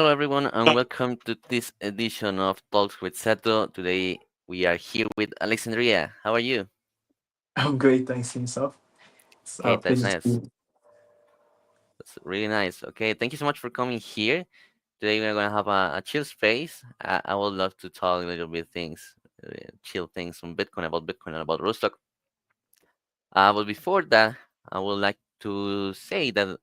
Hello, everyone, and welcome to this edition of Talks with Sato. Today we are here with Alexandria. How are you? I'm great, thanks to yourself. It's Okay, a that's pleasure to nice. be. That's really nice. Okay, thank you so much for coming here. Today we're gonna have a chill space. I would love to talk a little bit things, chill things on Bitcoin and about Rostock. But before that, I would like to say that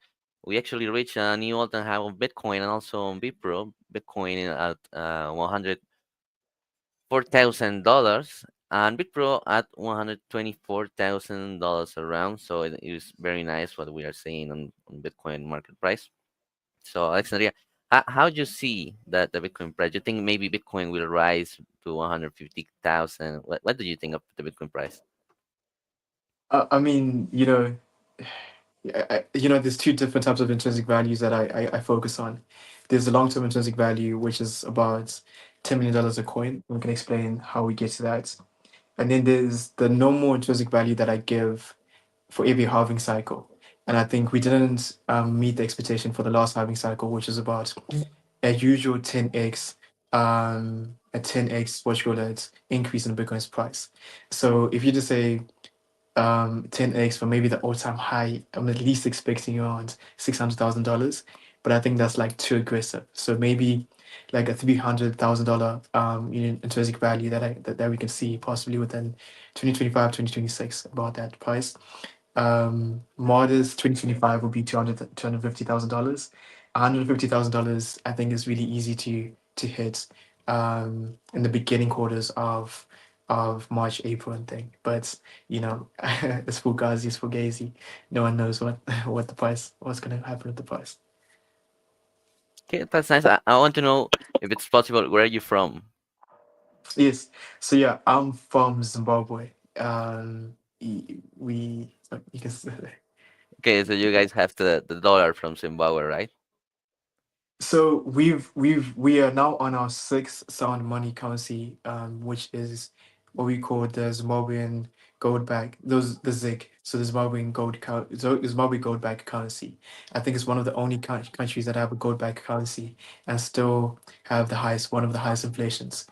we actually reached a new all-time high on Bitcoin and also on Bipro. Bitcoin at 104,000 and Bitpro at $124,000 around. So it is very nice what we are seeing on Bitcoin market price. So Alexandria, how do you see that the Bitcoin price? Do you think maybe Bitcoin will rise to 150,000? What do you think of the Bitcoin price? I mean, there's two different types of intrinsic values that I focus on. There's the long-term intrinsic value, which is about $10 million a coin. We can explain how we get to that. And then there's the normal intrinsic value that I give for every halving cycle. And I think we didn't meet the expectation for the last halving cycle, which is about a usual 10x what you call it increase in Bitcoin's price. So if you just say 10x for maybe the all-time high, I'm at least expecting around $600,000, but I think that's like too aggressive. So maybe like a $300,000 intrinsic value that we can see possibly within 2025, 2026 about that price. Modest 2025 will be $250,000. $150,000 I think is really easy to hit in the beginning quarters of March, April and thing. But it's fugazi, it's fugazi. No one knows what's gonna happen with the price. Okay, that's nice. I want to know if it's possible. Where are you from? Yes. So yeah, I'm from Zimbabwe. You can Okay, so you guys have the dollar from Zimbabwe, right? So we are now on our sixth sound money currency, which is what we call the Zimbabwean gold back. Those the ZiG. So the Zimbabwe gold back currency. I think it's one of the only countries that have a gold back currency and still have one of the highest inflations.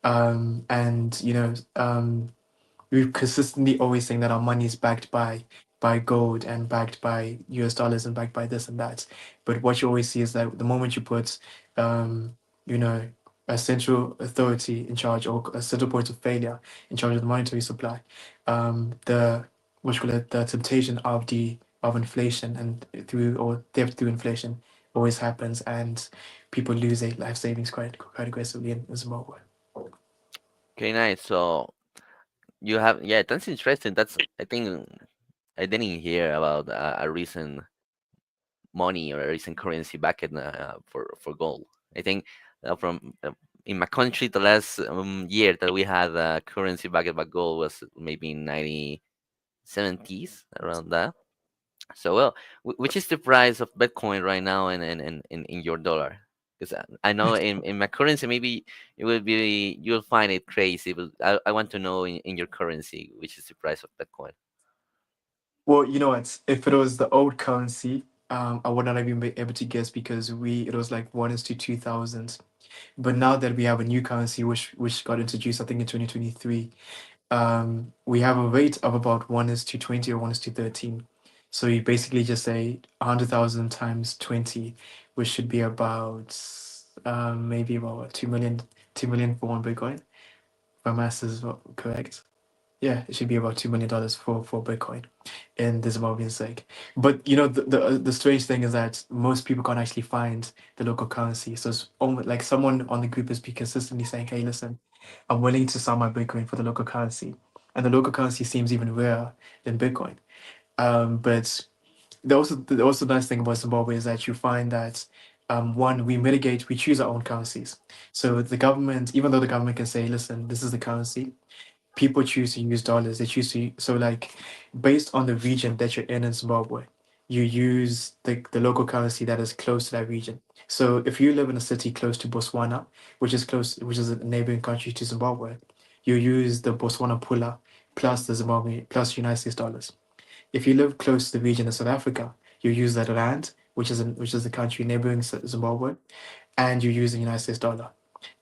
And we've consistently always saying that our money is backed by gold and backed by US dollars and backed by this and that. But what you always see is that the moment you put you know a central authority in charge or a central point of failure in charge of the monetary supply, the what you call it, the temptation of inflation and through or theft through inflation always happens and people lose their life savings quite aggressively in Zimbabwe. Okay, nice. So you have, yeah, that's interesting. That's, I think I didn't hear about a recent money or a recent currency back in, for gold. I think from in my country, the last year that we had currency backed by gold was maybe in 1970s, around that. So, well, which is the price of Bitcoin right now in your dollar? Because I know in my currency, maybe you'll find it crazy, but I want to know in your currency, which is the price of Bitcoin. Well, you know what? If it was the old currency, I would not even be able to guess because we it was like 1 is to 2,000. But now that we have a new currency, which got introduced, I think in 2023, we have a rate of about 1 is to 20 or 1 is to 13. So you basically just say 100,000 times 20, which should be about maybe about what, 2 million for one Bitcoin. If my math is correct. Yeah, it should be about $2 million for Bitcoin in the Zimbabwean sake. But the strange thing is that most people can't actually find the local currency. So it's almost like someone on the group is be consistently saying, "Hey, listen, I'm willing to sell my Bitcoin for the local currency," and the local currency seems even rarer than Bitcoin. But the nice thing about Zimbabwe is that you find that one, we choose our own currencies. So the government, even though the government can say, "Listen, this is the currency," people choose to use dollars. They choose to so like based on the region that you're in Zimbabwe, you use the local currency that is close to that region. So if you live in a city close to Botswana, which is a neighboring country to Zimbabwe, you use the Botswana pula plus the Zimbabwe plus United States dollars. If you live close to the region of South Africa, you use that rand, which is the country neighboring Zimbabwe, and you use the United States dollar.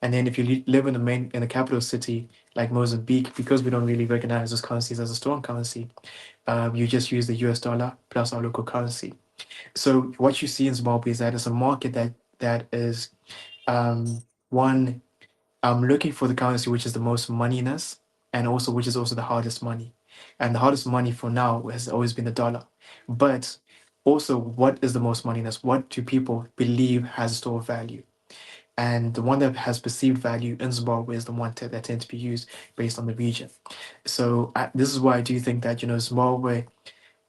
And then if you live in the main in the capital city like Mozambique, because we don't really recognize those currencies as a strong currency, you just use the US dollar plus our local currency. So what you see in Zimbabwe is that it's a market that is um, one looking for the currency which is the most moneyness and also which is also the hardest money. And the hardest money for now has always been the dollar. But also, what is the most moneyness? What do people believe has store value? And the one that has perceived value in Zimbabwe is the one that tends to be used based on the region. So this is why I do think that Zimbabwe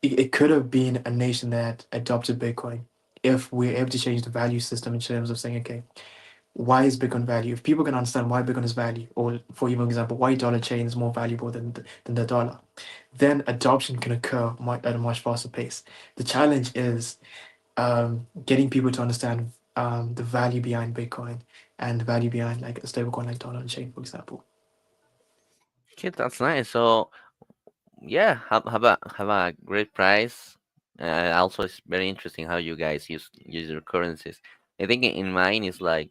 it could have been a nation that adopted Bitcoin if we're able to change the value system in terms of saying, okay, why is Bitcoin value? If people can understand why Bitcoin is value, or for even example, why dollar chain is more valuable than the dollar, then adoption can occur at a much faster pace. The challenge is getting people to understand the value behind Bitcoin and the value behind like a stablecoin like dollar chain, for example. Okay, that's nice. So yeah, have a great price. Also, it's very interesting how you guys use your currencies. I think in mine is like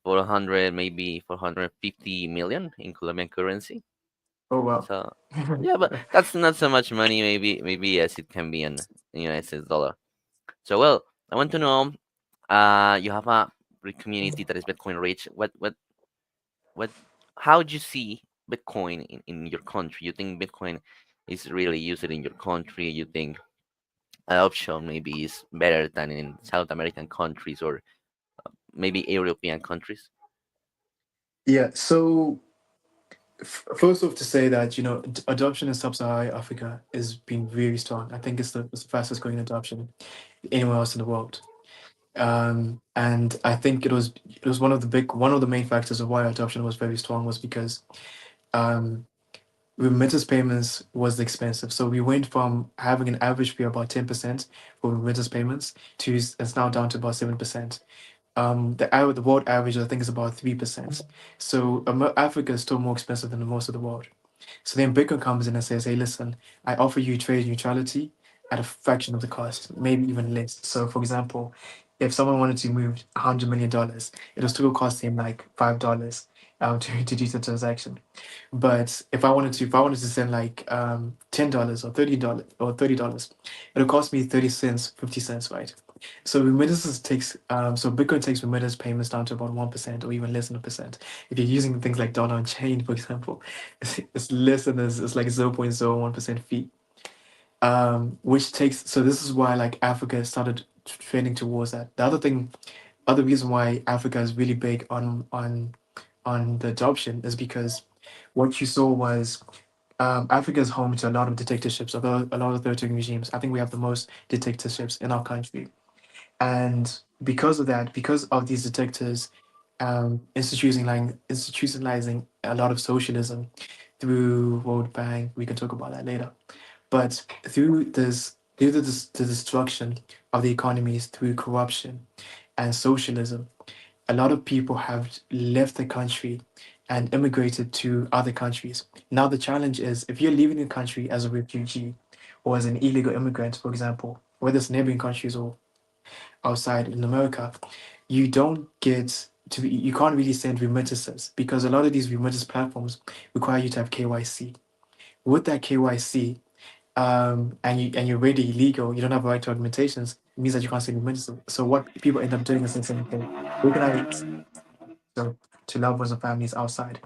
400, maybe 450 million in Colombian currency. Oh wow. So yeah, but that's not so much money. Maybe as it can be in United States dollar. So well, I want to know. You have a big community that is Bitcoin rich. What? How do you see Bitcoin in your country? You think Bitcoin is really used in your country? You think adoption maybe is better than in South American countries or maybe European countries? Yeah. So first off, to say that adoption in sub-Saharan Africa is being really strong. I think it's the fastest growing adoption anywhere else in the world. And I think it was one of the main factors of why adoption was very strong was because um, remittance payments was expensive. So we went from having an average fee of about 10% for remittance payments to it's now down to about 7%. The world average I think is about 3%. So Africa is still more expensive than most of the world. So then Bitcoin comes in and says, hey, listen, I offer you trade neutrality at a fraction of the cost, maybe even less. So, for example, if someone wanted to move $100 million, it'll still cost him like $5 to do the transaction. But if I wanted to send like $10 or $30, it'll cost me 30 cents, 50 cents, right? So Bitcoin takes remittance payments down to about 1% or even less than a percent. If you're using things like dollar on chain, for example, it's less than this, it's like 0.01% fee. So this is why like Africa started trending towards that. Other reason why Africa is really big on the adoption is because what you saw was Africa is home to a lot of dictatorships, a lot of authoritarian regimes. I think we have the most dictatorships in our country. And because of that, because of these detectors institutionalizing a lot of socialism through World Bank, we can talk about that later. But through the destruction of the economies through corruption and socialism, a lot of people have left the country and immigrated to other countries. Now the challenge is if you're leaving the country as a refugee or as an illegal immigrant, for example, whether it's neighboring countries or outside in America, you can't really send remittances because a lot of these remittance platforms require you to have KYC. With that KYC, and you're already illegal, you don't have right to augmentations, it means that you can't send remittances. So what people end up doing is saying, okay, where can I so to loved ones and families outside?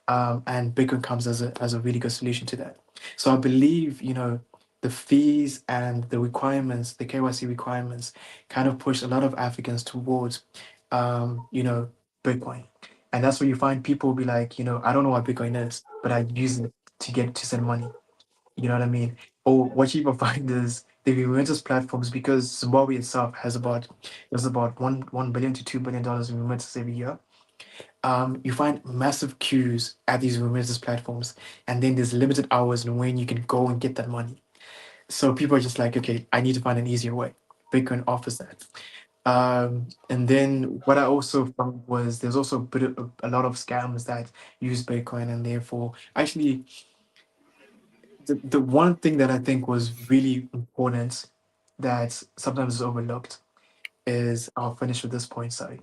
And Bitcoin comes as a really good solution to that. So I believe, the fees and the requirements, the KYC requirements, kind of push a lot of Africans towards, Bitcoin. And that's where you find people be like, I don't know what Bitcoin is, but I use it to send money. You know what I mean? Or what you even find is the remittance platforms because Zimbabwe itself there's about one billion to $2 billion in remittances every year. You find massive queues at these remittance platforms, and then there's limited hours and when you can go and get that money. So people are just like, okay, I need to find an easier way. Bitcoin offers that. And then what I also found was there's also a lot of scams that use Bitcoin, and therefore, actually, the one thing that I think was really important that sometimes is overlooked is I'll finish with this point, sorry.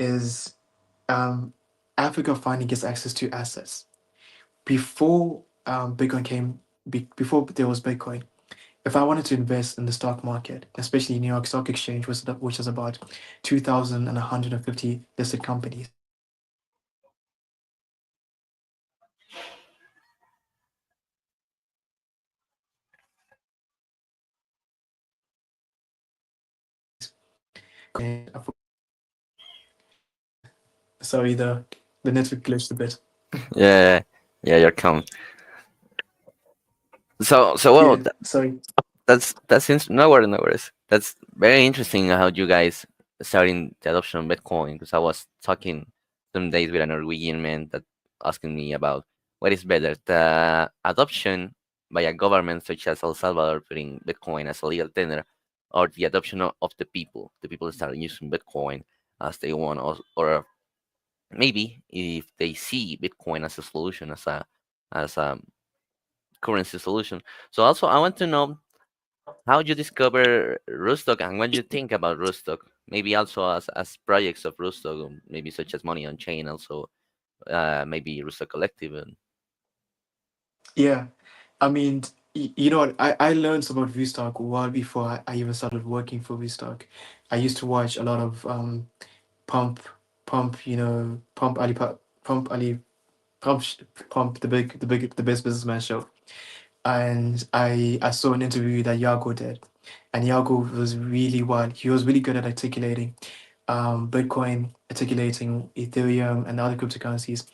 is um, Africa finally gets access to assets. Before Bitcoin came, before there was Bitcoin, if I wanted to invest in the stock market, especially New York Stock Exchange, which is about 2,150 listed companies, sorry, the network glitched a bit. Yeah, yeah, you're calm. So well, Yeah, sorry. no worries, no worries. That's very interesting how you guys starting the adoption of Bitcoin. Because I was talking some days with a Norwegian man that asking me about what is better, the adoption by a government such as El Salvador putting Bitcoin as a legal tender, or the adoption of the people. The people start using Bitcoin as they want, or maybe if they see Bitcoin as a solution, as a currency solution. So also, I want to know how you discover Rostock and what you think about Rostock. Maybe also as projects of Rostock, maybe such as Money on Chain, also maybe Rostock Collective. And Yeah, I mean, you know what? I learned about Vustock well before I even started working for Vustock. I used to watch a lot of Pump, Pump Ali, Pump, the best businessman show. And I saw an interview that Yago did, and Yago was really well. He was really good at articulating Bitcoin, articulating Ethereum and other cryptocurrencies.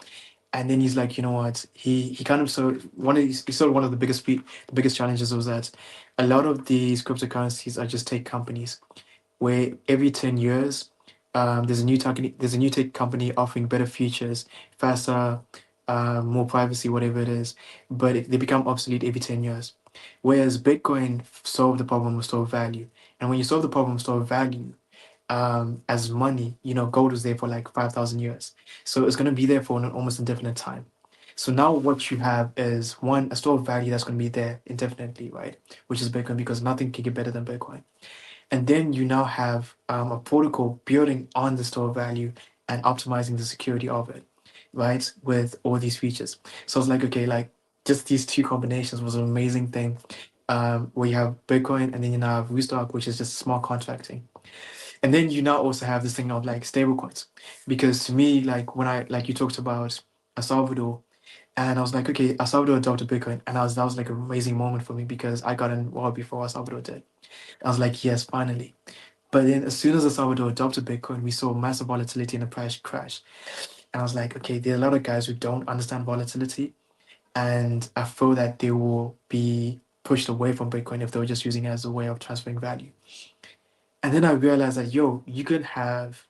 And then he's like, you know what? He kind of saw he saw one of the biggest challenges was that a lot of these cryptocurrencies are just tech companies where every 10 years there's a new tech company offering better features, faster, more privacy, whatever it is, but they become obsolete every 10 years. Whereas Bitcoin solved the problem of store value. And when you solve the problem of store value, as money, gold was there for like 5,000 years. So it's going to be there for an almost indefinite time. So now what you have is one, a store of value that's going to be there indefinitely, right? Which is Bitcoin because nothing can get better than Bitcoin. And then you now have a protocol building on the store value and optimizing the security of it, right? With all these features. So it's like, okay, like just these two combinations was an amazing thing. Where you have Bitcoin and then you now have Restock, which is just smart contracting. And then you now also have this thing of like stablecoins. Because to me, like when like you talked about El Salvador, and I was like, okay, El Salvador adopted Bitcoin. And that was like an amazing moment for me because I got in well before El Salvador did. I was like, yes, finally. But then as soon as El Salvador adopted Bitcoin, we saw massive volatility in the price crash. And I was like, okay, there are a lot of guys who don't understand volatility. And I feel that they will be pushed away from Bitcoin if they were just using it as a way of transferring value. And then I realized that, yo, you could have,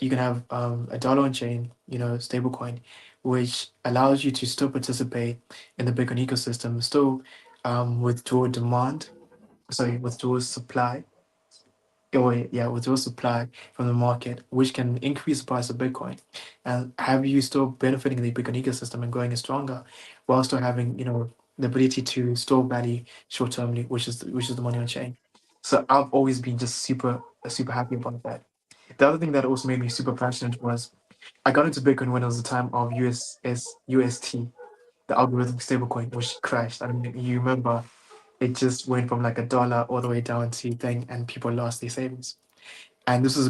you can have a dollar on chain, stablecoin, which allows you to still participate in the Bitcoin ecosystem, still withdraw demand, sorry, withdraw supply or yeah, withdraw supply from the market, which can increase the price of Bitcoin, and have you still benefiting the Bitcoin ecosystem and growing it stronger, while still having the ability to store value short termly, which is the money on chain. So I've always been just super happy about that. The other thing that also made me super passionate was I got into Bitcoin when it was the time of UST, the algorithmic stablecoin, which crashed. I mean, you remember it just went from like a dollar all the way down to thing, and people lost their savings. And this is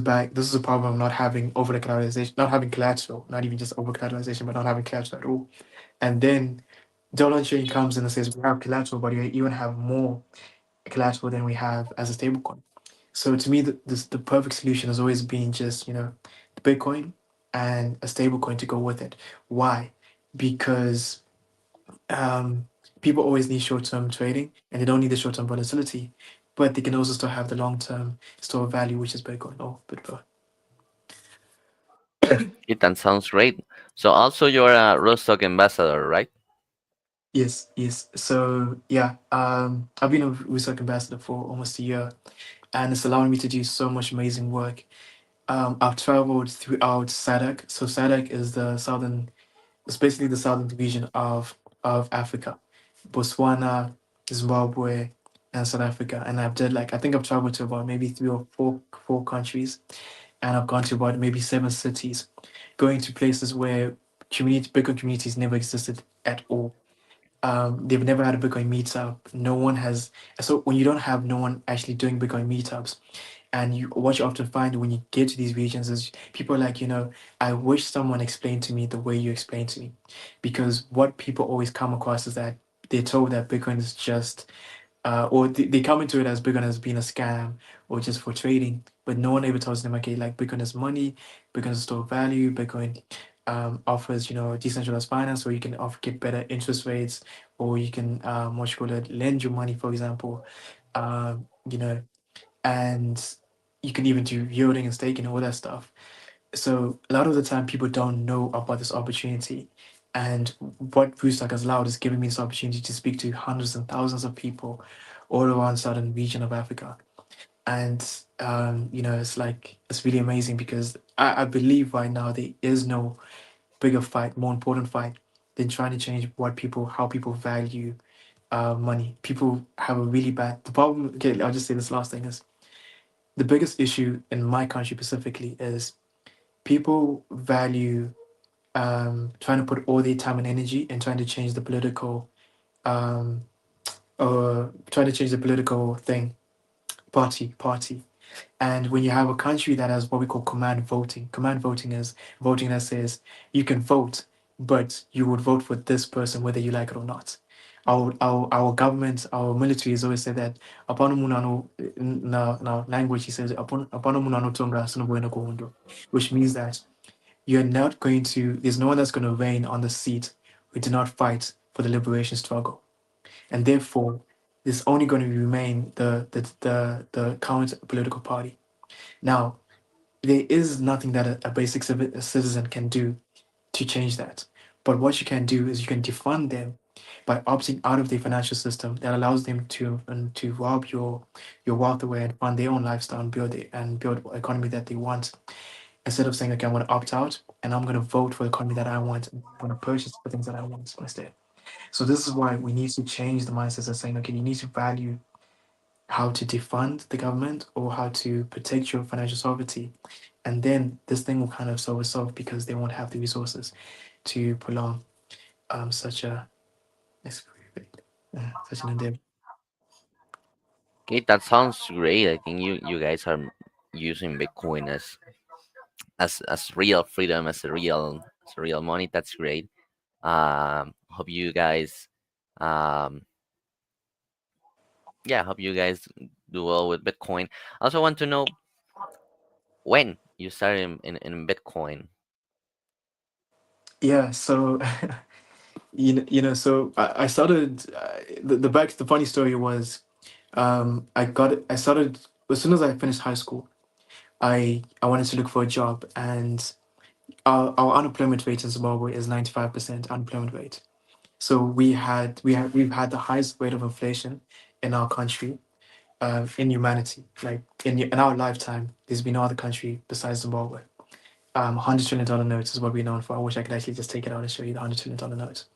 a problem of not having over collateralization, not having collateral, not even just over collateralization, but not having collateral at all. And then dollar chain comes in and says we have collateral, but we even have more collateral than we have as a stablecoin. So to me, the perfect solution has always been just the Bitcoin and a stablecoin to go with it. Why? Because um, people always need short-term trading and they don't need the short-term volatility, but they can also still have the long-term store of value, which is Bitcoin or Bitcoin. it that sounds great. So also you're a Rostock ambassador, right? Yes, yes. So yeah, I've been a research ambassador for almost a year, and it's allowing me to do so much amazing work. I've traveled throughout SADC. So SADC is it's basically the southern division of Africa, Botswana, Zimbabwe, and South Africa. And I think I've traveled to about maybe three or four countries. and I've gone to about maybe 7 cities, going to places where Bitcoin communities never existed at all. They've never had a Bitcoin meetup. No one has. So when you don't have no one actually doing Bitcoin meetups, and what you often find when you get to these regions is people are like, I wish someone explained to me the way you explained to me, because what people always come across is that they're told that Bitcoin is just or they come into it as Bitcoin has been a scam or just for trading, but no one ever tells them, okay, like Bitcoin is money, Bitcoin is a store of value, Bitcoin offers, decentralized finance where you can get better interest rates, or you can, what you call it, lend your money, for example, you know, and you can even do yielding and staking and all that stuff. So a lot of the time, people don't know about this opportunity. And what Rooster has allowed is giving me this opportunity to speak to hundreds and thousands of people all around southern region of Africa. And it's like it's really amazing because I believe right now there is no bigger fight, more important fight than trying to change how people value money. People have a really bad the problem. Okay, I'll just say this last thing is the biggest issue in my country specifically is people value trying to put all their time and energy in trying to change the political um, or trying to change the political thing party. And when you have a country that has what we call command voting is voting that says you can vote, but you would vote for this person whether you like it or not. Our government, our military has always said that upon umunano na language he says upon umunano tonga sunabuena kuhundo, which means that you're not going to there's no one that's going to reign on the seat who did not fight for the liberation struggle, and therefore there's only going to remain the current political party. Now, there is nothing that a basic citizen can do to change that. But what you can do is you can defund them by opting out of the financial system that allows them to rob your wealth away and fund their own lifestyle and build economy that they want. Instead of saying, okay, I'm going to opt out and I'm going to vote for the economy that I want, and I'm going to purchase the things that I want instead. So this is why we need to change the mindset of saying, okay, you need to value how to defund the government or how to protect your financial sovereignty. And then this thing will kind of solve itself because they won't have the resources to prolong such a such an endeavor. Okay, that sounds great. I think you guys are using Bitcoin as real freedom, as a real money. That's great. Hope you guys, um, yeah, hope you guys do well with Bitcoin. I also want to know when you started in Bitcoin. Yeah, so so I started the funny story was I started as soon as I finished high school. I wanted to look for a job, and our unemployment rate in Zimbabwe is 95% unemployment rate. So we've had the highest rate of inflation in our country, in humanity. Like in our lifetime, there's been no other country besides Zimbabwe. $100 trillion notes is what we're known for. I wish I could actually just take it out and show you the $100 trillion notes.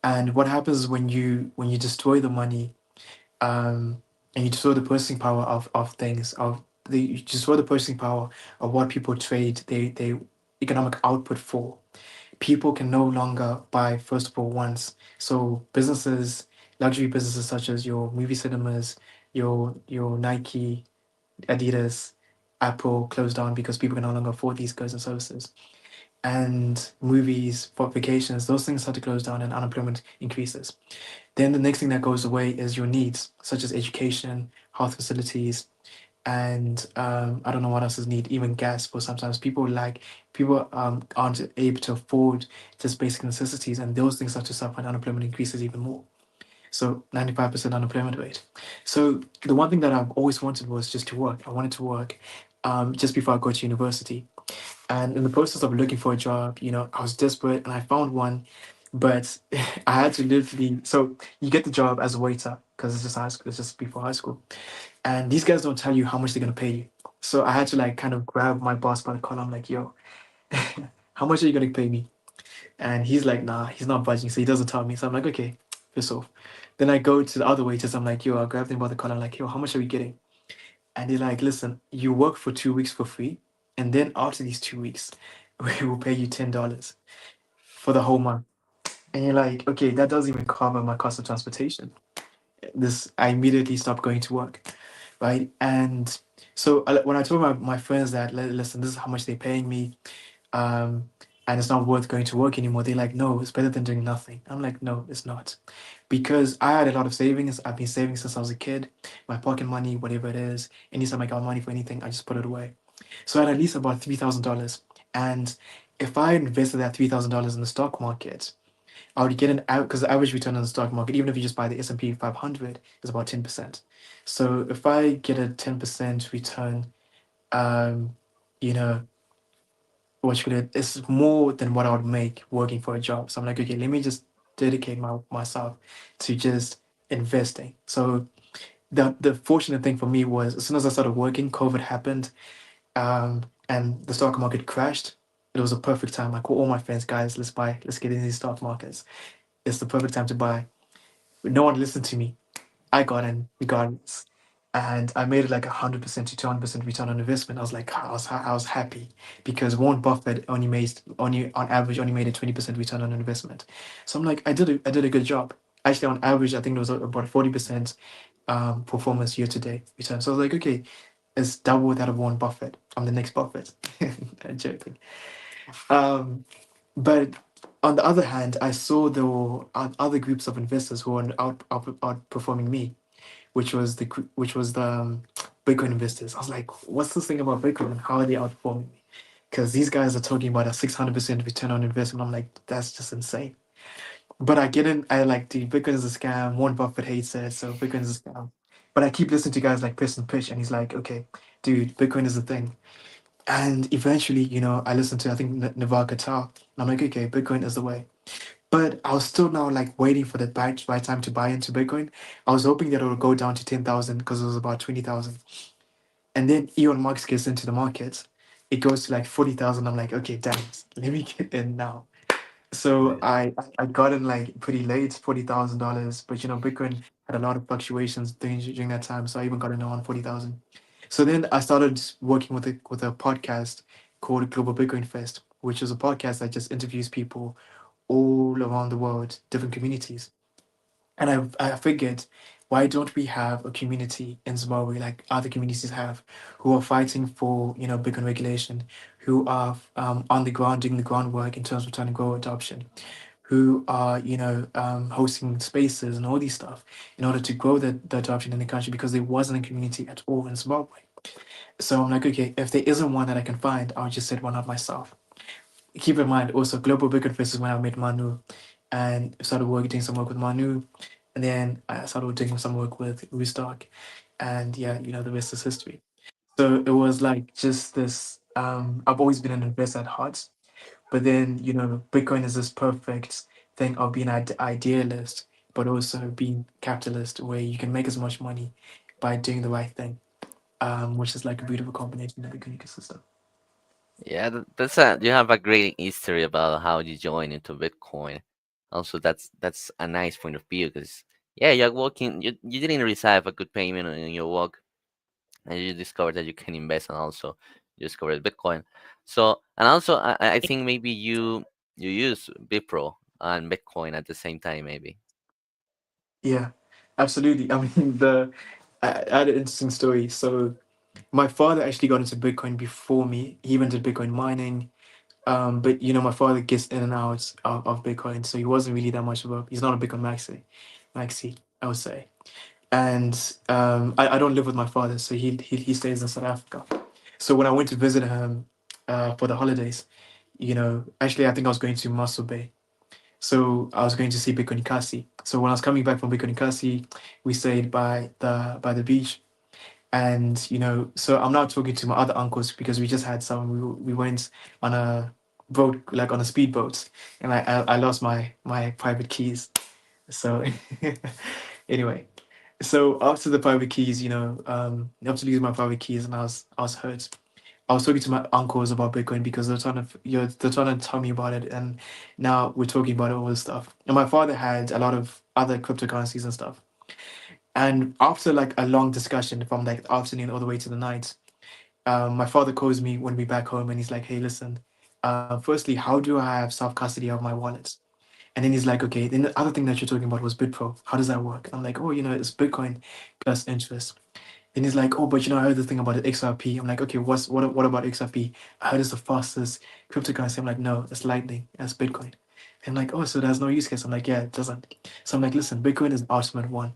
And what happens is when you destroy the money, and you destroy the purchasing power of things, you destroy the purchasing power of what people trade they economic output for. People can no longer buy first of all wants. So businesses, luxury businesses such as your movie cinemas, your Nike, Adidas, Apple closed down because people can no longer afford these goods and services. And movies, for vacations, those things start to close down and unemployment increases. Then the next thing that goes away is your needs, such as education, health facilities, and I don't know what else is needed, even gas. For sometimes people aren't able to afford just basic necessities, and those things start to suffer, and unemployment increases even more. So 95% unemployment rate. So the one thing that I've always wanted was just to work. I wanted to work just before I go to university. And in the process of looking for a job, I was desperate and I found one, but I had to literally. So you get the job as a waiter because it's just high school. It's just before high school, and these guys don't tell you how much they're gonna pay you. So I had to like kind of grab my boss by the collar. I'm like, yo, how much are you gonna pay me? And he's like, nah, he's not budging, so he doesn't tell me. So I'm like, okay, piss off. Then I go to the other waiters. I'm like, yo, I grab them by the collar. I'm like, yo, how much are we getting? And they're like, listen, you work for 2 weeks for free, and then after these 2 weeks, we will pay you $10 for the whole month. And you're like, okay, that doesn't even cover my cost of transportation. This I immediately stopped going to work, right? And so when I told my friends that, listen, this is how much they're paying me, um, and it's not worth going to work anymore, they're like, no, it's better than doing nothing. I'm like, no, it's not, because I had a lot of savings. I've been saving since I was a kid. My pocket money, whatever it is, anytime I got money for anything, I just put it away. So I had at least about $3,000, and if I invested that $3,000 in the stock market, I would get an out, because the average return on the stock market, even if you just buy the S&P 500, is about 10%. So if I get a 10% return, um, you know, what you call it, it's more than what I would make working for a job. So I'm like, okay, let me just dedicate myself to just investing. So the fortunate thing for me was, as soon as I started working, COVID happened, and the stock market crashed. It was a perfect time. I called all my friends, guys, let's get in these stock markets. It's the perfect time to buy. But no one listened to me. I got in regardless. And I made it like 100% to 200% return on investment. I was like, I was happy, because Warren Buffett only on average only made a 20% return on investment. So I'm like, I did a good job. Actually, on average, I think it was about 40% performance year to date return. So I was like, okay, it's double that of Warren Buffett. I'm the next Buffett. I'm joking. Um, but on the other hand, I saw there were other groups of investors who were outperforming me, which was the Bitcoin investors. I was like, what's this thing about Bitcoin, and how are they outperforming me? Because these guys are talking about a 600% return on investment. I'm like, that's just insane. But I get in, I like, dude, Bitcoin is a scam. Warren Buffett hates it, so Bitcoin is a scam. But I keep listening to guys like Preston Pitch, and he's like, okay, dude, Bitcoin is the thing. And eventually, I listened to, I think, Navar Qatar, and I'm like, okay, Bitcoin is the way. But I was still now like waiting for the right time to buy into Bitcoin. I was hoping that it would go down to 10,000, because it was about 20,000. And then Elon Musk gets into the market. It goes to like 40,000. I'm like, okay, damn, let me get in now. So Yeah. I got in like pretty late, $40,000. But Bitcoin had a lot of fluctuations during that time. So I even got in on 40,000. So then I started working with a podcast called Global Bitcoin Fest, which is a podcast that just interviews people all around the world, different communities. And I figured, why don't we have a community in Zimbabwe like other communities have, who are fighting for, Bitcoin regulation, who are on the ground doing the groundwork in terms of trying to grow adoption, who are, hosting spaces and all these stuff in order to grow the adoption in the country, because there wasn't a community at all in Zimbabwe. So I'm like, okay, if there isn't one that I can find, I'll just set one up myself. Keep in mind also, Global Big Fest is when I met Manu and started doing some work with Manu, and then I started doing some work with Restock, and yeah, the rest is history. So it was like just this. I've always been an investor at heart, but then Bitcoin is this perfect thing of being an idealist, but also being capitalist, where you can make as much money by doing the right thing, which is like a beautiful combination in the Bitcoin ecosystem. Yeah, that's a you have a great history about how you joined into Bitcoin. Also, that's a nice point of view because yeah, you're working. You didn't receive a good payment in your work, and you discovered that you can invest, and also you discovered Bitcoin. So, and also, I think maybe you use Bipro and Bitcoin at the same time, maybe. Yeah, absolutely. I mean, I had an interesting story. So my father actually got into Bitcoin before me. He even did Bitcoin mining. But my father gets in and out of Bitcoin, so he wasn't really that much of a. He's not a Bitcoin maxi, I would say. And I don't live with my father, so he stays in South Africa. So when I went to visit him for the holidays, actually I think I was going to Muscle Bay. So I was going to see Bitcoin Kasi. So when I was coming back from Bitcoin Kasi, we stayed by the beach, and so I'm now talking to my other uncles, because we just had some. We went on a boat, like on a speedboat, and I lost my private keys. So anyway, so after the private keys, after losing my private keys, and I was hurt. I was talking to my uncles about Bitcoin, because they're trying to tell me about it, and now we're talking about all this stuff. And my father had a lot of other cryptocurrencies and stuff. And after like a long discussion from like the afternoon all the way to the night, my father calls me when we back home, and he's like, "Hey, listen. Firstly, how do I have self custody of my wallet?" And then he's like, "Okay." Then the other thing that you're talking about was BitPro. How does that work? I'm like, "Oh, it's Bitcoin plus interest." Then he's like, "Oh, but I heard the thing about the XRP." I'm like, "Okay, what about XRP? I heard it's the fastest cryptocurrency." I'm like, "No, it's Lightning. That's Bitcoin." And I'm like, "Oh, so there's no use case." I'm like, "Yeah, it doesn't." So I'm like, "Listen, Bitcoin is the ultimate one."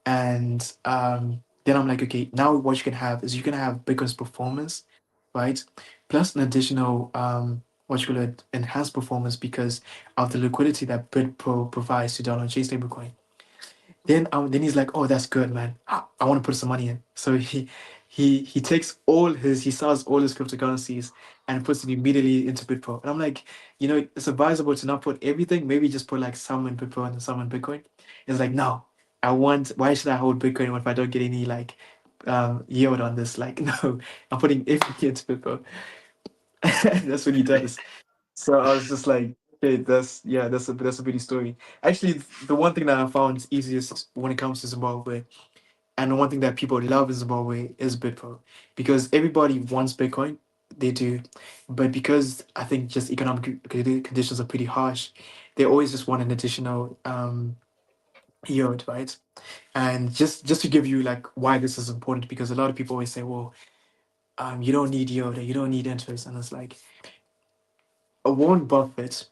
And then I'm like, "Okay, now what you can have is you can have Bitcoin's performance, right? Plus an additional what you call it, enhanced performance because of the liquidity that BitPro provides to dollar J stablecoin." Then he's like, "Oh, that's good, man. I want to put some money in." So he takes he sells all his cryptocurrencies and puts it immediately into BitPro. And I'm like, it's advisable to not put everything. Maybe just put like some in BitPro and some in Bitcoin. It's like, no, why should I hold Bitcoin if I don't get any like yield on this? Like, no, I'm putting everything into BitPro. That's what he does. So I was just like, okay, that's a pretty story. Actually, the one thing that I found easiest when it comes to Zimbabwe, and the one thing that people love in Zimbabwe is Bitcoin, because everybody wants Bitcoin, they do, but because I think just economic conditions are pretty harsh, they always just want an additional yield, right? And just to give you like why this is important, because a lot of people always say, well, you don't need yield or you don't need interest, and it's like Warren Buffett.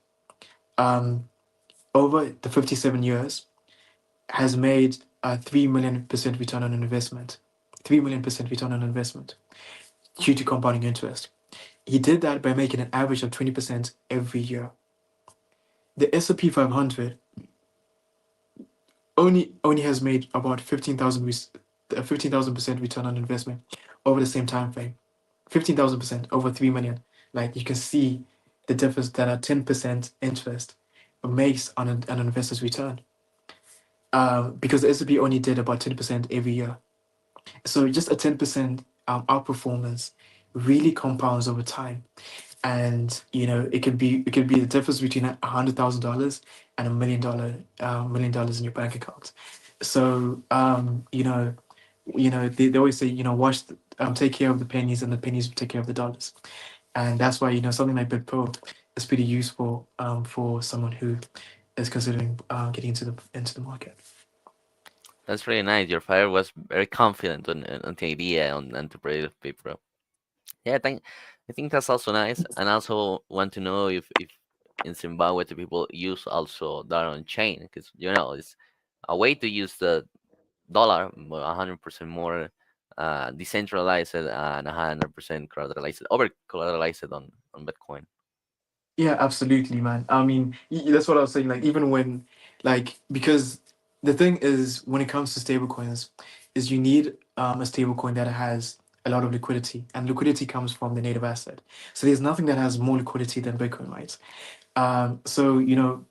Um, Over the 57 years has made a 3 million% return on investment. 3 million% return on investment due to compounding interest. He did that by making an average of 20% every year. The S&P 500 only has made about 15,000% return on investment over the same time frame. 15,000% over 3 million. Like you can see the difference that a 10% interest makes on an investor's return. Because the S&P only did about 10% every year. So just a 10% outperformance really compounds over time. And it could be the difference between $100,000 and $1 million in your bank account. So they always say, take care of the pennies and the pennies will take care of the dollars. And that's why, something like BitPro is pretty useful for someone who is considering getting into the market. That's really nice. Your father was very confident on the idea on to predict people. Yeah, I think that's also nice. And also want to know if in Zimbabwe the people use also dollar on chain because it's a way to use the dollar 100% more decentralized and 100% collateralized over collateralized on Bitcoin. Yeah, absolutely, man. I mean, that's what I was saying. Like, even when, like, because the thing is, when it comes to stablecoins, is you need a stablecoin that has a lot of liquidity, and liquidity comes from the native asset. So there's nothing that has more liquidity than Bitcoin, right? So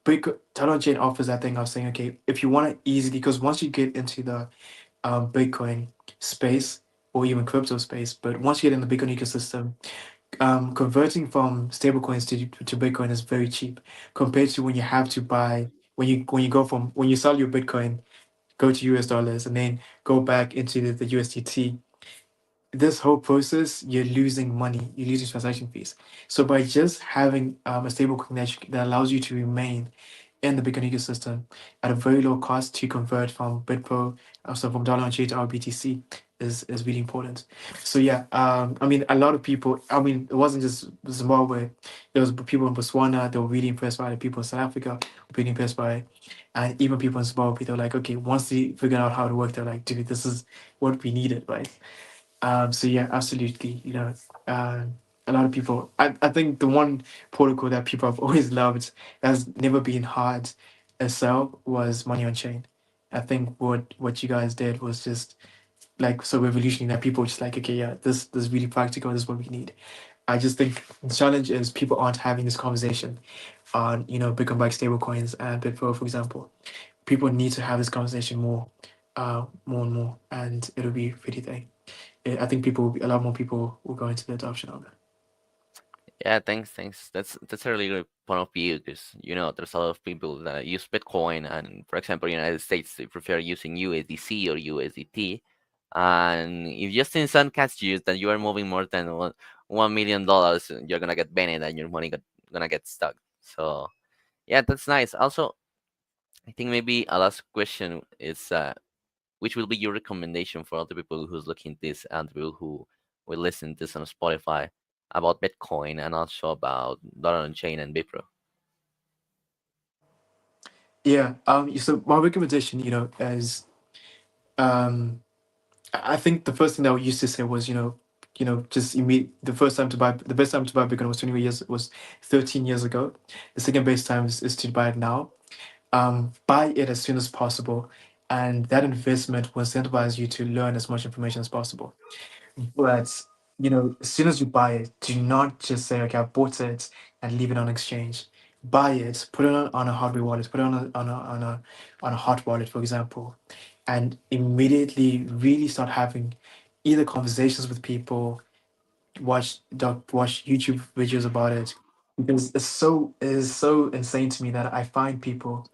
Bitcoin, Talon Chain offers that thing of saying, okay, if you want to easily, because once you get into the Bitcoin space or even crypto space, but once you get in the Bitcoin ecosystem, converting from stablecoins to Bitcoin is very cheap compared to when you have to buy when you sell your Bitcoin, go to US dollars and then go back into the USDT. This whole process, you're losing money, you're losing transaction fees. So by just having a stablecoin that allows you to remain in the Bitcoin ecosystem at a very low cost to convert from Bitpro, so from dollar on chain to our BTC is really important. So yeah, I mean, a lot of people. I mean, it wasn't just Zimbabwe. There was people in Botswana. They were really impressed by it. People in South Africa were really impressed by it, and even people in Zimbabwe. They were like, okay, once they figured out how to work, they're like, dude, this is what we needed, right? So yeah, absolutely. A lot of people. I think the one protocol that people have always loved that's never been hard as sell was money on chain. I think what you guys did was just like so revolutionary that people were just like, okay, yeah, this is really practical. This is what we need. I just think the challenge is people aren't having this conversation on Bitcoin bike stable coins and Bitpro, for example. People need to have this conversation more and more, and it'll be a pretty thing. I think a lot more people will go into the adoption of it. Yeah, thanks. That's a really good point of view because there's a lot of people that use Bitcoin, and for example, United States they prefer using USDC or USDT, And if Justin Sun catch you that you are moving more than $1 million, you're gonna get banned and your money gonna get stuck. So yeah, that's nice. Also, I think maybe a last question is which will be your recommendation for other people who's looking at this and people who will listen to this on Spotify about Bitcoin and also about dollar on chain and Bipro. Yeah. So my recommendation, is um, I think the first thing that we used to say was, just immediate. The best time to buy Bitcoin was 20 years was 13 years ago. The second best time is to buy it now. Buy it as soon as possible, and that investment will incentivize you to learn as much information as possible. But as soon as you buy it, do not just say, "Okay, I bought it," and leave it on exchange. Buy it, put it on a hardware wallet, put it on a hot wallet, for example, and immediately really start having either conversations with people, watch YouTube videos about it, because it is so insane to me that I find people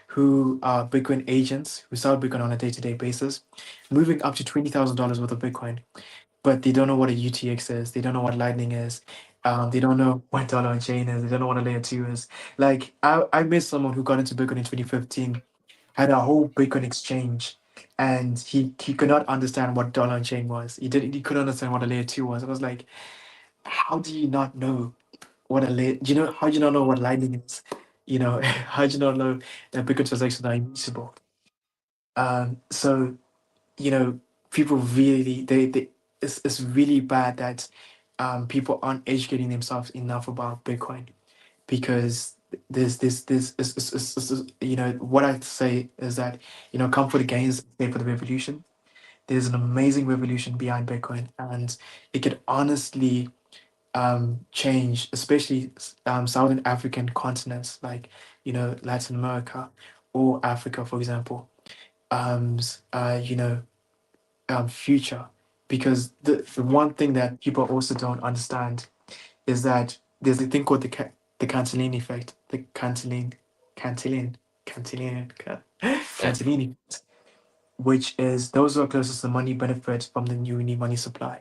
who are Bitcoin agents who sell Bitcoin on a day-to-day basis, moving up to $20,000 worth of Bitcoin, but they don't know what a UTX is. They don't know what Lightning is. They don't know what dollar on chain is. They don't know what a layer two is. Like I met someone who got into Bitcoin in 2015, had a whole Bitcoin exchange, and he could not understand what dollar on chain was. He couldn't understand what a layer two was. I was like, how do you not know what a layer? Do you know how do you not know what Lightning is? How do you not know that Bitcoin transactions are immutable? So you know, people really they it's really bad that people aren't educating themselves enough about Bitcoin, because this is what I say is that come for the gains, stay for the revolution. There's an amazing revolution behind Bitcoin, and it could honestly change, especially Southern African continents like Latin America or Africa, for example. Future, because the one thing that people also don't understand is that there's a thing called the Cantillon effect, the Cantillon, Cantillon, Yeah. Cantillon effect, which is those who are closest to money benefit from the new money supply.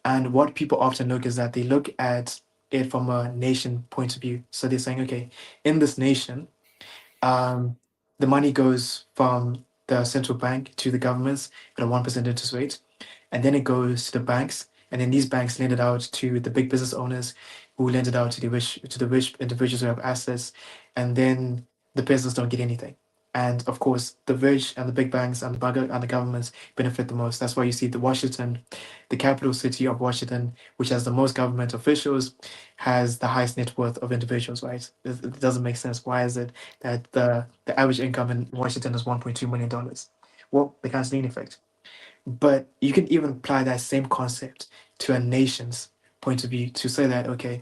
And what people often look is that they look at it from a nation point of view. So they're saying, okay, in this nation, um, the money goes from the central bank to the governments at a 1% interest rate, and then it goes to the banks, and then these banks lend it out to the big business owners, who lend it out to the rich individuals who have assets, and then the peasants don't get anything. And of course, the rich and the big banks and and the governments benefit the most. That's why you see the capital city of Washington, which has the most government officials, has the highest net worth of individuals. Right? It doesn't make sense. Why is it that the average income in Washington is $1.2 million? Well, the Canceling effect. But you can even apply that same concept to a nation's point of view to say that, okay,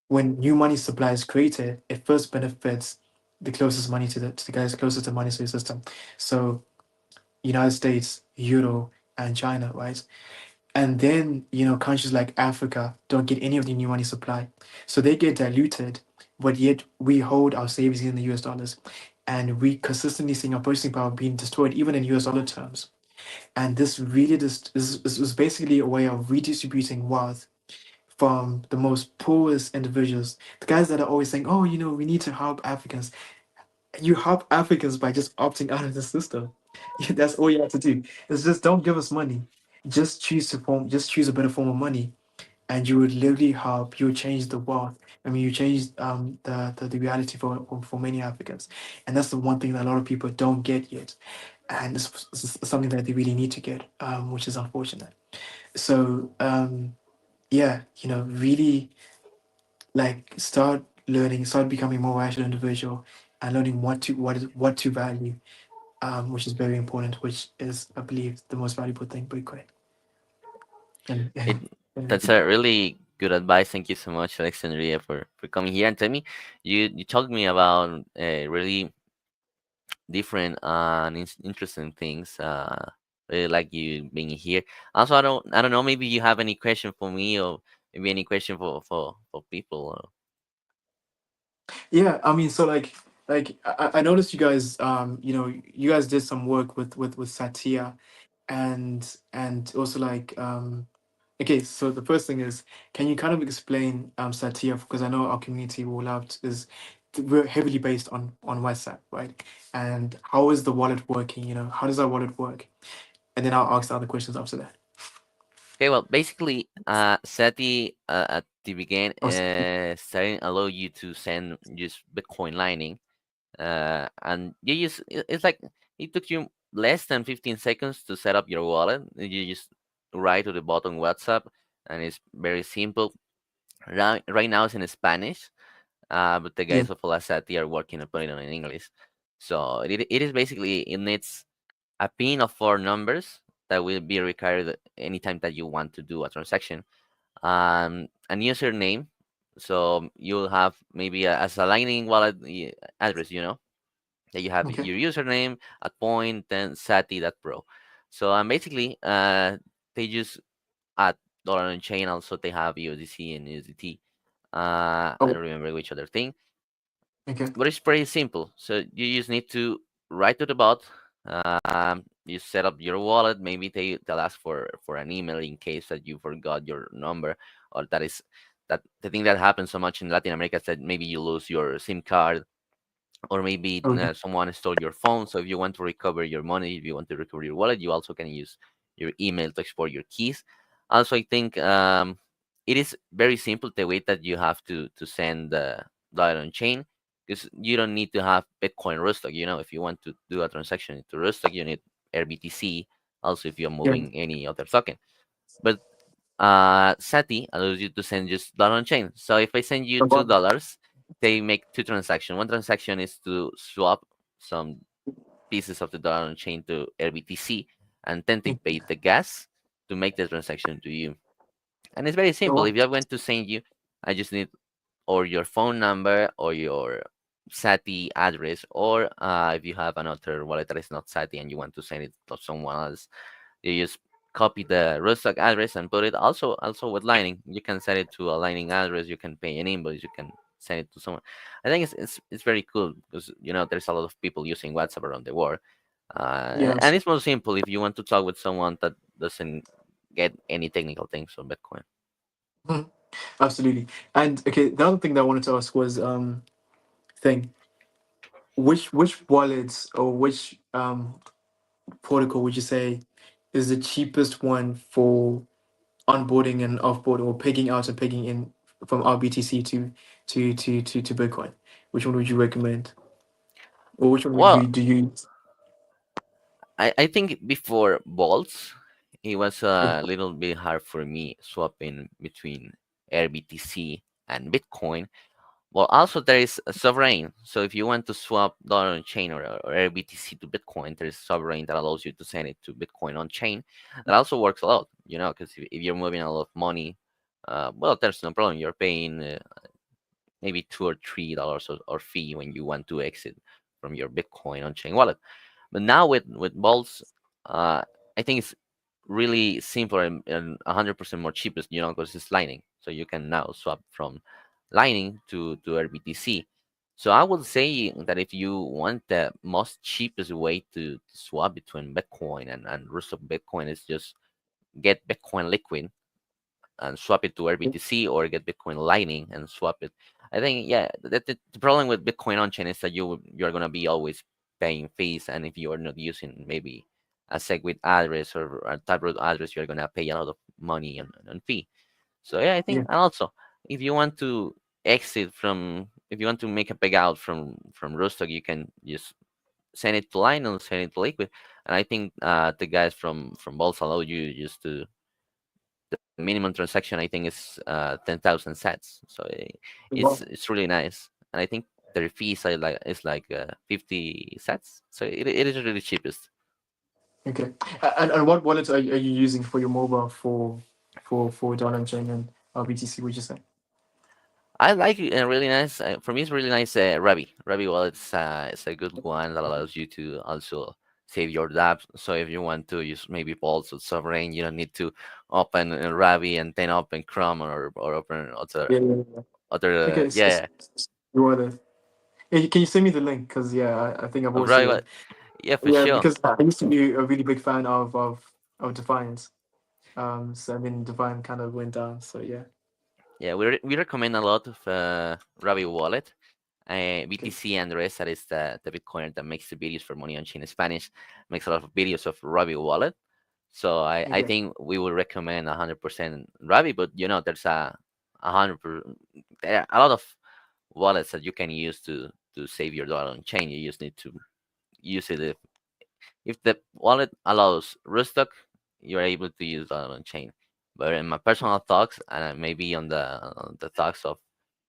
when new money supply is created, it first benefits the closest money to the guys closest to money to the system. So United States, Euro, and China, right? And then, countries like Africa don't get any of the new money supply. So they get diluted, but yet we hold our savings in the US dollars. And we consistently seeing our purchasing power being destroyed, even in US dollar terms. And this really this was basically a way of redistributing wealth from the most poorest individuals, the guys that are always saying, "Oh, we need to help Africans." You help Africans by just opting out of the system. That's all you have to do. It's just don't give us money. Just choose a better form of money, and you would literally help. You would change the wealth. I mean, you change the reality for many Africans, and that's the one thing that a lot of people don't get yet, and it's something that they really need to get, which is unfortunate. So yeah, really like start becoming more rational individual, and learning what to value, which is very important, which is, I believe, the most valuable thing Bitcoin. And It That's a really good advice. Thank you so much, Alexandria, for coming here and tell me. You told me about really different and interesting things. Really like you being here. Also, I don't know. Maybe you have any question for me, or maybe any question for people. yeah, I mean, so like I noticed you guys, you guys did some work with Satya, and also like okay, so the first thing is, can you kind of explain Satya, because I know our community will love is we're heavily based on WhatsApp, right? And how is the wallet working? You know, how does our wallet work? And then I'll ask the other questions after that. Okay, well, basically, SETI at the beginning Oh, starting allow you to send just Bitcoin Lightning, and you use it's like it took you less than 15 seconds to set up your wallet. You just write to the button WhatsApp, and it's very simple. Right now it's in Spanish, but the yeah. guys of Olasati are working on putting it in English. So it is basically it needs a pin of four numbers that will be required anytime that you want to do a transaction. And username. So you'll have maybe as a Lightning wallet address, that you have Okay. your username at point, then sati.pro. So basically, they just add dollar on chain. Also, they have USDC and USDT. I Oh, don't remember which other thing, okay. but it's pretty simple. So you just need to write to the bot. You set up your wallet. Maybe they'll ask for an email in case that you forgot your number, or that the thing that happens so much in Latin America is that maybe you lose your SIM card, or maybe Okay. someone stole your phone. So if you want to recover your money, if you want to recover your wallet, you also can use your email to export your keys. Also, I think it is very simple the way that you have to send the dollar on chain, because you don't need to have Bitcoin Rostock. If you want to do a transaction into Rostock, you need RBTC. Also, if you're Yeah. moving any other token, but Sati allows you to send just dollar on chain. So if I send you No problem. $2, they make two transactions. One transaction is to swap some pieces of the dollar on chain to RBTC, and then they pay the gas to make the transaction to you. And it's very No simple. one. If I want to send you, I just need or your phone number or your Sati address, or if you have another wallet that is not Sati and you want to send it to someone else, you just copy the rootstock address and put it also with Lightning. You can send it to a Lightning address. You can pay an invoice. You can send it to someone. I think it's very cool because there's a lot of people using WhatsApp around the world, and Yes. it's more simple if you want to talk with someone that doesn't get any technical things on Bitcoin. Mhm. Absolutely. And okay, the other thing that I wanted to ask was thing, which wallets or which protocol would you say is the cheapest one for onboarding and offboarding, or pegging out and pegging in from RBTC to Bitcoin? Which one would you recommend, or which one would Well, you do you? I think before bolts, it was a little bit hard for me swapping between RBTC and Bitcoin. Well, also there is a sovereign. So if you want to swap dollar on chain or RBTC to Bitcoin, there is sovereign that allows you to send it to Bitcoin on chain. That also works a lot, because if you're moving a lot of money, well, there's no problem. You're paying maybe $2 or $3 or fee when you want to exit from your Bitcoin on chain wallet. But now with bolts, I think it's really simple and 100% more cheapest, because it's Lightning. So you can now swap from Lightning to RBTC. So I would say that if you want the most cheapest way to swap between Bitcoin and rest of Bitcoin is just get Bitcoin Liquid and swap it to RBTC, or get Bitcoin Lightning and swap it. I think, yeah, the problem with Bitcoin on chain is that you're gonna be always paying fees, and if you are not using maybe a Segwit address or a Taproot address, you're gonna pay a lot of money on fee. So yeah, I think, Yeah. and also if you want to if you want to make a peg out from Rostock, you can just send it to Lightning, send it to Liquid, and I think the guys from Bolts allow you just to the minimum transaction I think is 10,000 sats. So Wow. it's really nice, and I think their fees are like is like 50 sats. So it is really cheapest. Okay. And what wallet are you using for your mobile for Dollar Chain and RBTC? Would you say? I like it, really nice. For me, it's really nice. Ravi Wallet's it's a good one that allows you to also save your dApps. So if you want to use maybe Pulse or Sovereign, you don't need to open Ravi and then open Chrome or open Yeah, yeah, yeah. Okay. yeah, yeah. You are the. Hey, can you send me the link? Because yeah, I think I've Ravi also Wallet. Yeah, for yeah, sure. because I used to be a really big fan of of Defiance. So I mean, Defiant kind of went down. So yeah. Yeah, we recommend a lot of Ravi Wallet. Okay. BTC Andres, that is the Bitcoiner that makes the videos for Money on Chain in Spanish, makes a lot of videos of Ravi Wallet. So I Okay. think we would recommend 100% Ravi, but there's a hundred there are a lot of wallets that you can use to save your dollar on chain. You just need to use it if the wallet allows Rostock, you're able to use that on chain. But in my personal thoughts, and maybe on the thoughts of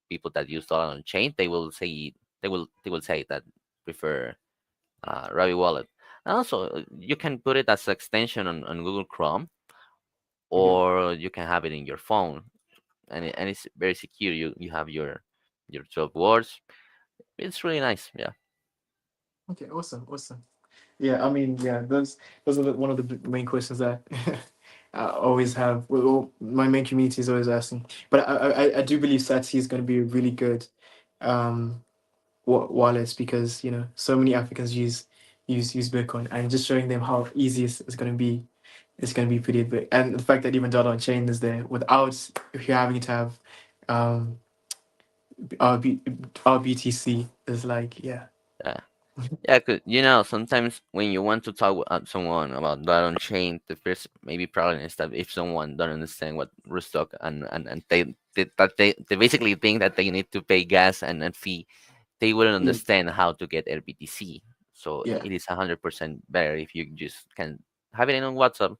people that use dollar on chain, they will say that prefer Ravi Wallet. And also, you can put it as an extension on Google Chrome, Okay. or you can have it in your phone, and it's very secure. You have your 12 words. It's really nice. Yeah. Okay. Awesome. Awesome. Yeah. I mean, yeah. Those are one of the main questions that I always have. Well, my main community is always asking. But I do believe Sati is going to be a really good um wallets because so many Africans use Bitcoin, and just showing them how easy it's going to be. It's going to be pretty big, and the fact that even dollar on chain is there without if you're having to have um RB, RBTC is like yeah. Yeah. Yeah, 'cause, sometimes when you want to talk with someone about that on chain, the first maybe problem is that if someone don't understand what Rostock and they basically think that they need to pay gas and fee, they wouldn't Yeah, understand how to get RBTC. So yeah, it is 100% better if you just can have it in on WhatsApp,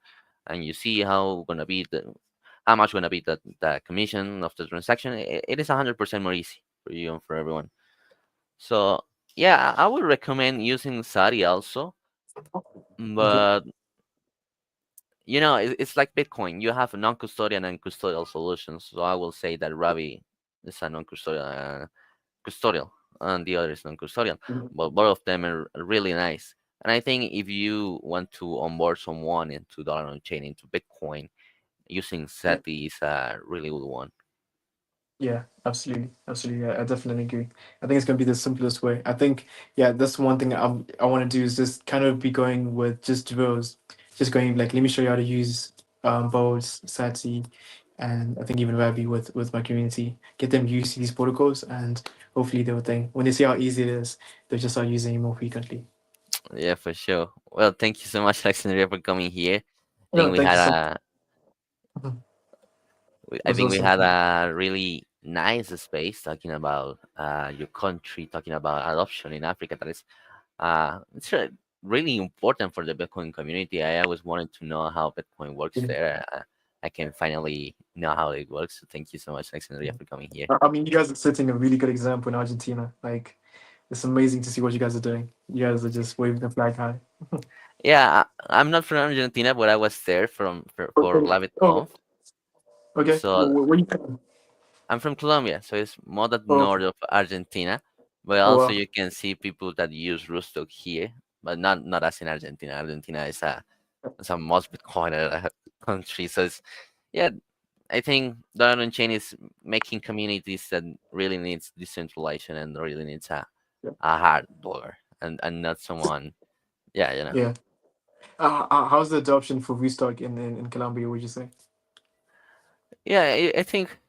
and you see how much gonna be the commission of the transaction. It is 100% more easy for you and for everyone. So yeah, I would recommend using Sari also, okay, but it's like Bitcoin. You have non-custodial and custodial solutions. So I will say that Ravi is a non-custodial, custodial, and the other is non-custodial. mhm, But both of them are really nice. And I think if you want to onboard someone into dollar on chain into Bitcoin, using yeah. SETI is a really good one. Yeah, absolutely, absolutely. Yeah, I definitely agree. I think it's gonna be the simplest way. I think, yeah, that's one thing I want to do is just kind of be going with just drills, just going like let me show you how to use Bodes, Sati, and I think even Rabi with my community, get them used to these protocols, and hopefully they'll think when they see how easy it is, they'll just start using it more frequently. Yeah, for sure. Well, thank you so much, Alexandria, for coming here. I think No, we thank had you so much. a Mhm. It I was think we awesome. had a really nice space talking about your country, talking about adoption in Africa. That is, it's really important for the Bitcoin community. I always wanted to know how Bitcoin works Yeah. there. I can finally know how it works. So thank you so much, Alexandria, for coming here. I mean, you guys are setting a really good example in Argentina. Like, it's amazing to see what you guys are doing. You guys are just waving the flag high. Yeah, I'm not from Argentina, but I was there for Okay. Oh, LaVitConf. okay. So Where you from? I'm from Colombia, so it's more the Oh, okay. north of Argentina. But Oh, also wow. you can see people that use Rostock here, but not as in Argentina. Argentina is a most Bitcoin country, so it's yeah. I think Dollar on Chain is making communities that really needs decentralization and really needs Yeah. a hard dollar and not someone. Yeah, Yeah. How's the adoption for Restock in Colombia, would you say? yeah. I think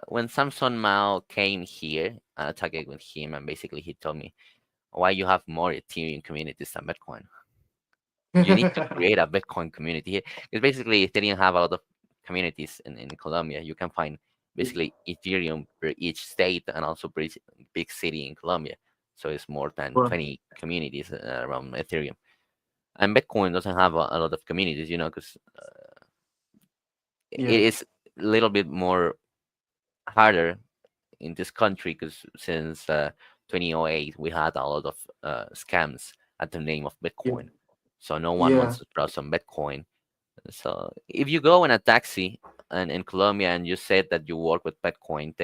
when Samson Mao came here, I talked with him, and basically he told me why you have more Ethereum communities than Bitcoin. You need to create a Bitcoin community here. Because basically Ethereum have a lot of communities in Colombia. You can find basically Ethereum per each state and also per each big city in Colombia. So it's more than Well, 20 communities around Ethereum. And Bitcoin doesn't have a lot of communities, because it yeah. is a little bit more harder in this country because since 2008 we had a lot of scams at the name of Yeah. Bitcoin. So no one Yeah. wants to trust on Bitcoin. So if you go in a taxi and in Colombia and you said that you work with Bitcoin,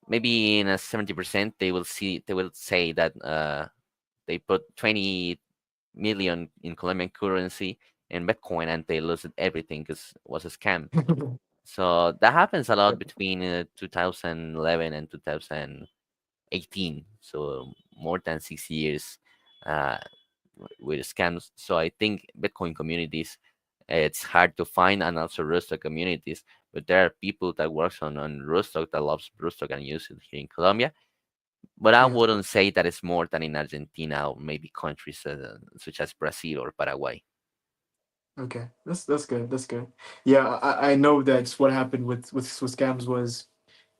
maybe in a 70% they will say that they put 20 million in Colombian currency in Bitcoin and they lose everything because it was a scam. So that happens a lot between 2011 and 2018. So more than 6 years uh, with scams. So I think Bitcoin communities It's hard to find, and also Rostock communities. But there are people that works on Rostock that loves Rostock and use it here in Colombia. But I Yeah. wouldn't say that it's more than in Argentina or maybe countries such as Brazil or Paraguay. Okay. That's good. That's good. Yeah, I know that what happened with scams was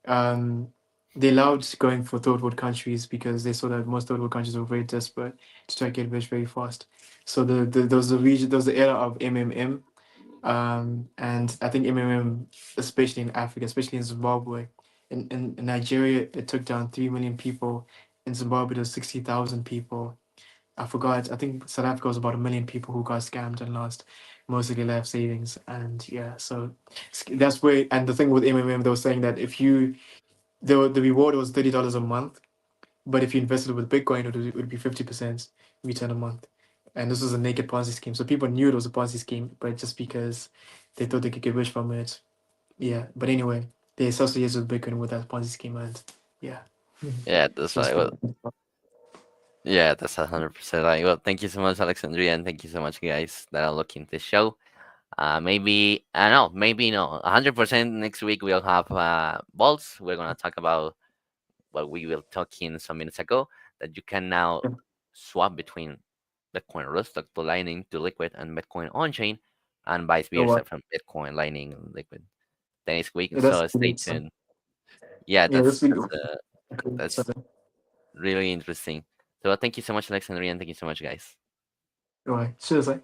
um they allowed going for third world countries because they saw that most third world countries were very desperate to try to get rich very fast. So there was the region, there was the era of MMM, and I think MMM, especially in Africa, especially in Zimbabwe, in Nigeria, it took down 3 million people. In Zimbabwe, there's 60,000 people. I forgot. I think South Africa was about 1 million people who got scammed and lost most of their life savings. And yeah, so that's where. And the thing with MMM, they were saying that if you the reward was $30 a month, but if you invested with Bitcoin, it would be 50% return a month. And this was a naked Ponzi scheme. So people knew it was a Ponzi scheme, but just because they thought they could get rich from it. Yeah. But anyway, they associated with Bitcoin with that Ponzi scheme, and yeah. Mhm. Yeah, that's So it's right. funny. Well, yeah, that's 100% right. Well, thank you so much, Alexandria, and thank you so much, guys, that are looking this show. Maybe I don't know, maybe no, 100% next week we'll have balls. We're gonna talk about what we were talking some minutes ago, that you can now swap between Bitcoin Rostock to Lightning to Liquid and Bitcoin on chain, and vice Oh, versa wow. from Bitcoin Lightning and Liquid the next week. Yeah, that's So stay awesome. tuned. Yeah, Yeah, this week. that's Sorry. really interesting. So thank you so much, Alexandria, and thank you so much, guys. All right. Cheers, eh?